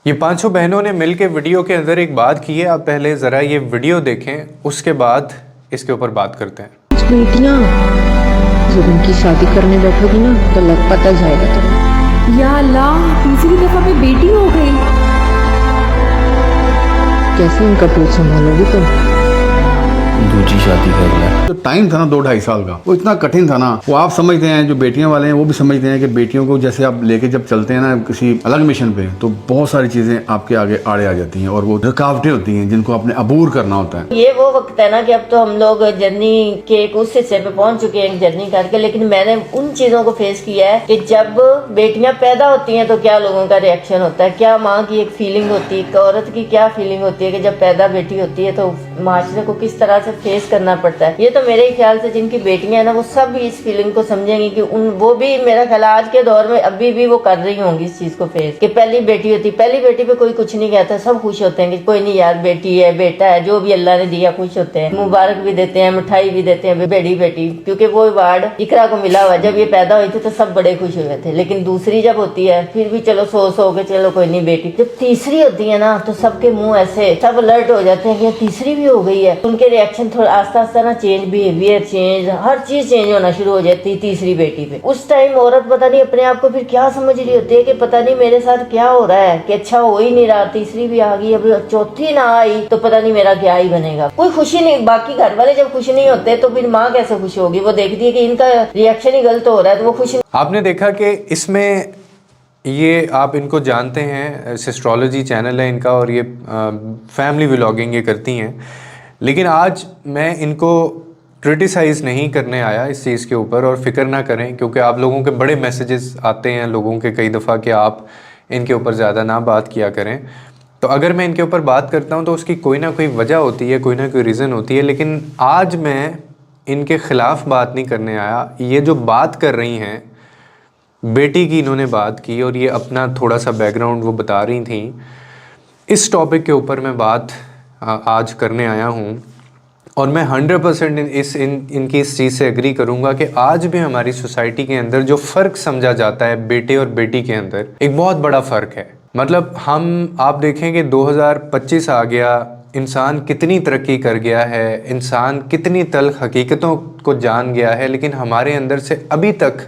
ये पांचों बहनों ने मिलकर वीडियो के अंदर एक बात की है। आप पहले ज़रा ये वीडियो देखें, उसके बाद इसके ऊपर बात करते हैं। कुछ बेटियां जब उनकी शादी करने बैठोगी ना तो लग पता जाएगा तुम्हें। या अल्लाह, तीसरी दफा में बेटी हो गई। कैसे उनका पेट संभालोगी तुम? दूसरी शादी कर लिया। जो टाइम था ना 2-2.5 साल का, वो इतना कठिन था ना। वो आप समझते हैं, जो बेटियां वाले हैं वो भी समझते हैं कि बेटियों को जैसे आप लेके जब चलते हैं ना किसी अलग मिशन पे, तो बहुत सारी चीजें आपके आगे आड़े आ जाती हैं और वो रुकावटें होती हैं जिनको आपने अबूर करना होता है। ये वो वक्त है ना कि अब तो हम लोग जर्नी के एक उस हिस्से पे पहुंच चुके हैं जर्नी करके, लेकिन मैंने उन चीजों को फेस किया है कि जब बेटियां पैदा होती हैं तो क्या लोगों का रिएक्शन होता है, क्या माँ की एक फीलिंग होती है, एक औरत की क्या फीलिंग होती है कि जब पैदा बेटी होती है तो माशरे को किस तरह से फेस करना पड़ता है। ये तो मेरे ख्याल से जिनकी बेटियां हैं ना वो सब इस फीलिंग को समझेंगी कि वो भी, मेरा ख्याल आज के दौर में अभी भी वो कर रही होंगी इस चीज को फेस, कि पहली बेटी होती, पहली बेटी पे कोई कुछ नहीं कहता, सब खुश होते हैं कि कोई नहीं यार बेटी है, बेटा है, जो भी अल्लाह ने दिया, खुश होते हैं, मुबारक भी देते हैं, मिठाई भी देते हैं, बेटी बेटी, क्योंकि वो अवार्ड इकरा को मिला हुआ। जब ये पैदा हुई थी तो सब बड़े खुश हुए थे, लेकिन दूसरी जब होती है फिर भी चलो सो के चलो कोई नहीं बेटी। जब तीसरी होती है ना तो सबके मुंह ऐसे, सब अलर्ट हो जाते हैं कि तीसरी भी हो गई है। उनके रिएक्शन थोड़ा आस्ता आस्ता ना चेंज, बिहेवियर चेंज, हर चीज चेंज होना शुरू हो जाती है तीसरी बेटी पे। उस टाइम औरत पता नहीं अपने आप को फिर क्या समझ रही होती है कि पता नहीं मेरे साथ क्या हो रहा है, कि अच्छा हो ही नहीं रहा, तीसरी भी आ गई, अब चौथी ना आई तो पता नहीं मेरा क्या ही बनेगा। कोई खुशी नहीं, बाकी घर वाले जब खुश नहीं होते तो फिर माँ कैसे खुश होगी? वो देखती है कि इनका रिएक्शन ही गलत हो रहा है तो वो खुश। आपने देखा कि इसमें ये आप इनको जानते हैं, सिस्ट्रोलॉजी चैनल है इनका और ये फैमिली व्लॉगिंग ये करती हैं, लेकिन आज मैं इनको क्रिटिसाइज़ नहीं करने आया इस चीज़ के ऊपर। और फिक्र ना करें, क्योंकि आप लोगों के बड़े मैसेजेस आते हैं लोगों के कई दफ़ा कि आप इनके ऊपर ज़्यादा ना बात किया करें। तो अगर मैं इनके ऊपर बात करता हूं तो उसकी कोई ना कोई वजह होती है, कोई ना कोई रीज़न होती है, लेकिन आज मैं इनके ख़िलाफ़ बात नहीं करने आया। ये जो बात कर रही हैं, बेटी की इन्होंने बात की और ये अपना थोड़ा सा बैकग्राउंड वो बता रही थी, इस टॉपिक के ऊपर मैं बात आज करने आया हूँ। और मैं 100% इनकी इस चीज़ से एग्री करूँगा कि आज भी हमारी सोसाइटी के अंदर जो फ़र्क समझा जाता है बेटे और बेटी के अंदर, एक बहुत बड़ा फ़र्क है। मतलब आप देखें कि 2025 आ गया, इंसान कितनी तरक्की कर गया है, इंसान कितनी तल्ख हकीकतों को जान गया है, लेकिन हमारे अंदर से अभी तक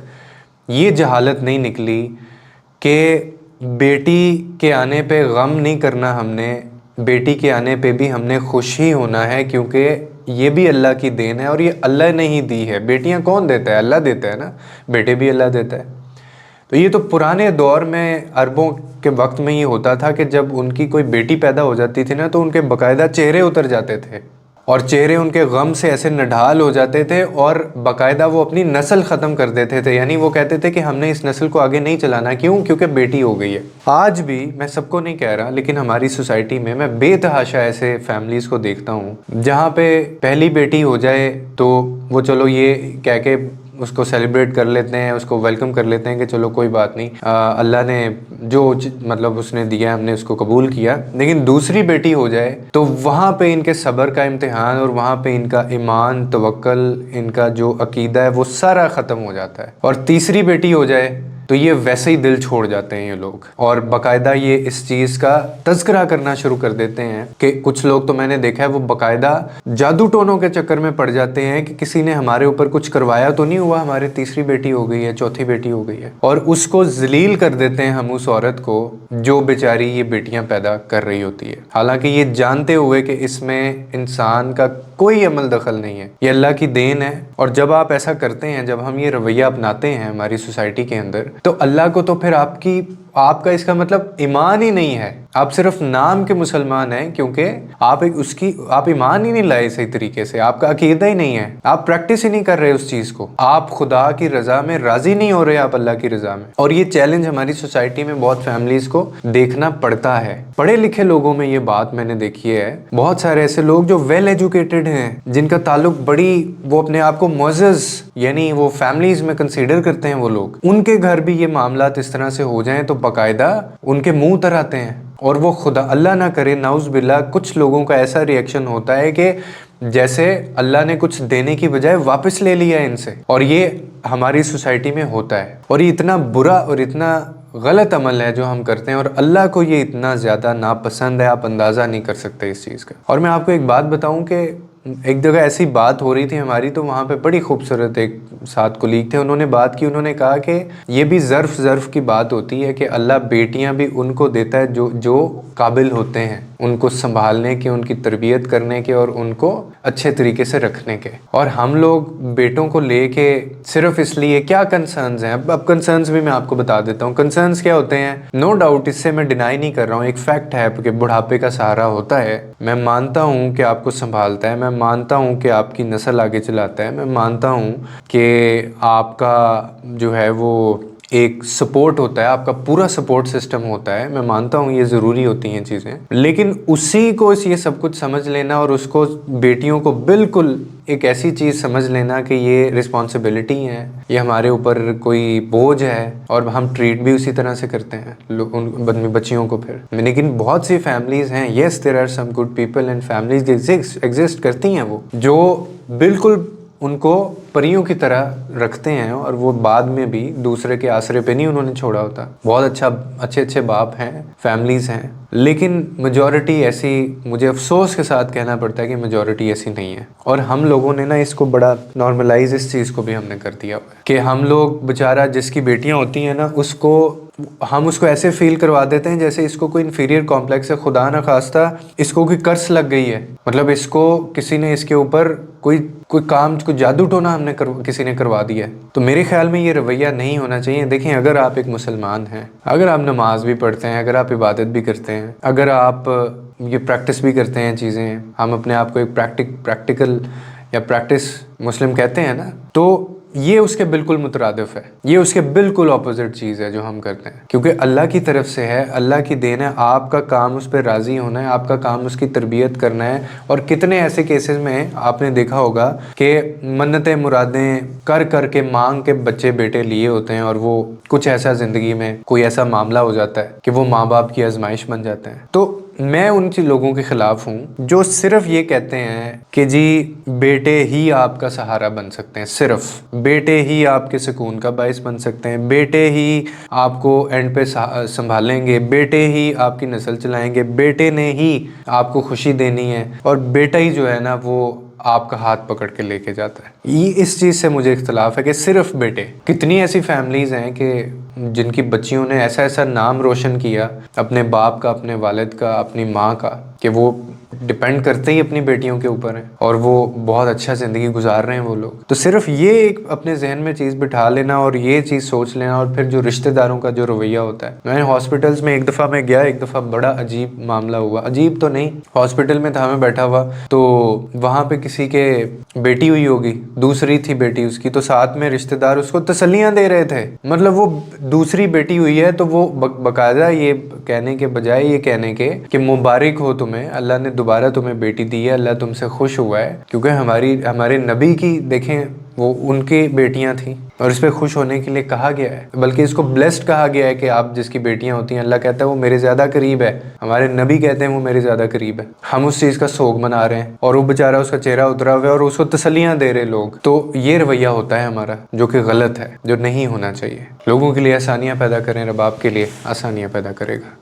ये जहालत नहीं निकली कि बेटी के आने पे गम नहीं करना हमने, बेटी के आने पे भी हमने खुश ही होना है, क्योंकि ये भी अल्लाह की देन है और ये अल्लाह ने ही दी है। बेटियां कौन देता है? अल्लाह देता है ना, बेटे भी अल्लाह देता है। तो ये तो पुराने दौर में, अरबों के वक्त में ये होता था कि जब उनकी कोई बेटी पैदा हो जाती थी ना तो उनके बाकायदा चेहरे उतर जाते थे और चेहरे उनके गम से ऐसे नढाल हो जाते थे और बाकायदा वो अपनी नस्ल ख़त्म कर देते थे। यानी वो कहते थे कि हमने इस नस्ल को आगे नहीं चलाना। क्यों? क्योंकि बेटी हो गई है। आज भी, मैं सबको नहीं कह रहा, लेकिन हमारी सोसाइटी में मैं बेतहाशा ऐसे फैमिलीज़ को देखता हूँ जहाँ पे पहली बेटी हो जाए तो वो चलो ये कह के उसको सेलिब्रेट कर लेते हैं, उसको वेलकम कर लेते हैं कि चलो कोई बात नहीं, अल्लाह ने जो मतलब उसने दिया हमने उसको कबूल किया। लेकिन दूसरी बेटी हो जाए तो वहाँ पे इनके सब्र का इम्तिहान और वहाँ पे इनका ईमान, तवक्ल, इनका जो अकीदा है वो सारा ख़त्म हो जाता है। और तीसरी बेटी हो जाए तो ये वैसे ही दिल छोड़ जाते हैं ये लोग, और बाकायदा ये इस चीज़ का तज़किरा करना शुरू कर देते हैं कि कुछ लोग तो मैंने देखा है वो बाकायदा जादू टोनों के चक्कर में पड़ जाते हैं कि किसी ने हमारे ऊपर कुछ करवाया तो नहीं हुआ, हमारे तीसरी बेटी हो गई है, चौथी बेटी हो गई है, और उसको जलील कर देते हैं हम उस औरत को जो बेचारी ये बेटियां पैदा कर रही होती है, हालांकि ये जानते हुए कि इसमें इंसान का कोई अमल दखल नहीं है, ये अल्लाह की देन है। और जब आप ऐसा करते हैं, जब हम ये रवैया अपनाते हैं हमारी सोसाइटी के अंदर, तो अल्लाह को तो फिर आपका इसका मतलब ईमान ही नहीं है। आप सिर्फ नाम के मुसलमान हैं क्योंकि आप ईमान ही नहीं लाए सही तरीके से, आपका अकीदा ही नहीं है, आप प्रैक्टिस ही नहीं कर रहे उस चीज़ को, आप खुदा की रज़ा में राज़ी नहीं हो रहे, आप अल्लाह की रज़ा में। और ये चैलेंज हमारी सोसाइटी में बहुत फैमिलीज़ को देखना पड़ता है। पढ़े लिखे लोगों में ये बात मैंने देखी है, बहुत सारे ऐसे लोग जो वेल एजुकेटेड हैं, जिनका ताल्लुक वो अपने आप को मुअज़्ज़ज़ यानी वो फैमिलीज़ में कंसीडर करते हैं, वो लोग, उनके घर भी ये मामलात इस तरह से हो जाएं तो बाकायदा उनके मुंह तर आते हैं। और वो खुदा अल्लाह ना करे, नाउज़ बिल्लाह, कुछ लोगों का ऐसा रिएक्शन होता है कि जैसे अल्लाह ने कुछ देने की बजाय वापस ले लिया इनसे, और ये हमारी सोसाइटी में होता है। और ये इतना बुरा और इतना गलत अमल है जो हम करते हैं, और अल्लाह को ये इतना ज़्यादा नापसंद है, आप अंदाज़ा नहीं कर सकते इस चीज़ का। और मैं आपको एक बात बताऊं कि एक जगह ऐसी बात हो रही थी हमारी, तो वहाँ पे बड़ी खूबसूरत एक साथ कुलीग थे, उन्होंने बात की, उन्होंने कहा कि ये भी ज़र्फ़ की बात होती है कि अल्लाह बेटियाँ भी उनको देता है जो काबिल होते हैं उनको संभालने के, उनकी तरबियत करने के और उनको अच्छे तरीके से रखने के। और हम लोग बेटों को लेके सिर्फ इसलिए, क्या कंसर्न्स हैं, अब कंसर्न्स भी मैं आपको बता देता हूँ। कंसर्न्स क्या होते हैं, नो डाउट, इससे मैं डिनाई नहीं कर रहा हूँ, एक फैक्ट है कि बुढ़ापे का सहारा होता है। मैं मानता हूँ कि आपको संभालता है, मैं मानता हूँ कि आपकी नस्ल आगे चलाता है, मैं मानता हूँ कि आपका जो है वो एक सपोर्ट होता है, आपका पूरा सपोर्ट सिस्टम होता है, मैं मानता हूँ ये ज़रूरी होती हैं चीज़ें। लेकिन उसी को ये सब कुछ समझ लेना और उसको बेटियों को बिल्कुल एक ऐसी चीज़ समझ लेना कि ये रिस्पॉन्सिबिलिटी है, ये हमारे ऊपर कोई बोझ है, और हम ट्रीट भी उसी तरह से करते हैं उन बच्चियों को फिर। लेकिन बहुत सी फैमिलीज़ हैं, yes there are some good people and families exist करती हैं वो, जो बिल्कुल उनको परियों की तरह रखते हैं, और वो बाद में भी दूसरे के आसरे पे नहीं उन्होंने छोड़ा होता। बहुत अच्छे बाप हैं, फैमिलीज़ हैं, लेकिन मेजॉरिटी ऐसी, मुझे अफसोस के साथ कहना पड़ता है कि मेजॉरिटी ऐसी नहीं है। और हम लोगों ने ना इसको बड़ा नॉर्मलाइज, इस चीज़ को भी हमने कर दिया कि हम लोग बेचारा जिसकी बेटियां होती हैं ना, हम उसको ऐसे फील करवा देते हैं जैसे इसको कोई इन्फीरियर कॉम्प्लेक्स है, खुदा न खास्ता इसको कोई कर्स लग गई है, मतलब इसको किसी ने इसके ऊपर कोई काम, कोई जादू टोना किसी ने करवा दिया है। तो मेरे ख्याल में ये रवैया नहीं होना चाहिए। देखें, अगर आप एक मुसलमान हैं, अगर आप नमाज भी पढ़ते हैं, अगर आप इबादत भी करते हैं, अगर आप ये प्रैक्टिस भी करते हैं चीज़ें, हम अपने आप को एक प्रैक्टिकल या प्रैक्टिस मुस्लिम कहते हैं ना, तो ये उसके बिल्कुल मुतरादिफ है, ये उसके बिल्कुल ऑपोजिट चीज़ है जो हम करते हैं, क्योंकि अल्लाह की तरफ से है, अल्लाह की देन है। आपका काम उस पर राज़ी होना है, आपका काम उसकी तरबियत करना है। और कितने ऐसे केसेस में आपने देखा होगा कि मन्नतें मुरादें कर के मांग के बच्चे बेटे लिए होते हैं, और वो कुछ ऐसा ज़िंदगी में कोई ऐसा मामला हो जाता है कि वो माँ बाप की आजमाइश बन जाते हैं। तो मैं उन लोगों के ख़िलाफ़ हूँ जो सिर्फ ये कहते हैं कि जी बेटे ही आपका सहारा बन सकते हैं, सिर्फ बेटे ही आपके सुकून का बायस बन सकते हैं, बेटे ही आपको एंड पे संभालेंगे, बेटे ही आपकी नस्ल चलाएंगे, बेटे ने ही आपको खुशी देनी है, और बेटा ही जो है ना वो आपका हाथ पकड़ के लेके जाता है। ये इस चीज़ से मुझे इख्तलाफ है कि सिर्फ बेटे। कितनी ऐसी फैमिलीज़ हैं कि जिनकी बच्चियों ने ऐसा नाम रोशन किया अपने बाप का, अपने वालिद का, अपनी माँ का, कि वो डिपेंड करते ही अपनी बेटियों के ऊपर हैं, और वो बहुत अच्छा ज़िंदगी गुजार रहे हैं वो लोग। तो सिर्फ ये एक अपने जहन में चीज़ बिठा लेना और ये चीज़ सोच लेना, और फिर जो रिश्तेदारों का जो रवैया होता है। मैं हॉस्पिटल्स में एक दफ़ा मैं गया, एक दफ़ा बड़ा अजीब मामला हुआ, अजीब तो नहीं, हॉस्पिटल में था मैं बैठा हुआ, तो वहाँ पे किसी के बेटी हुई होगी, दूसरी थी बेटी उसकी, तो साथ में रिश्तेदार उसको तसल्लियाँ दे रहे थे। मतलब वो दूसरी बेटी हुई है तो वो बाकायदा ये कहने के बजाय ये कहने के कि मुबारक हो तुम्हें, अल्लाह ने दोबारा तुम्हें बेटी दी है, अल्लाह तुमसे खुश हुआ है, क्योंकि हमारे नबी की देखें वो उनकी बेटियां थी, और इस पर खुश होने के लिए कहा गया है, बल्कि इसको ब्लेस्ड कहा गया है कि आप जिसकी बेटियां होती हैं, अल्लाह कहता है वो मेरे ज़्यादा करीब है, हमारे नबी कहते हैं वो मेरे ज़्यादा करीब है। हम उस चीज़ का सोग मना रहे हैं, और वो बेचारा उसका चेहरा उतरा हुआ है और उसको तसल्लियाँ दे रहे लोग। तो ये रवैया होता है हमारा, जो कि गलत है, जो नहीं होना चाहिए। लोगों के लिए आसानियाँ पैदा करें, रब आपके लिए आसानियाँ पैदा करेगा।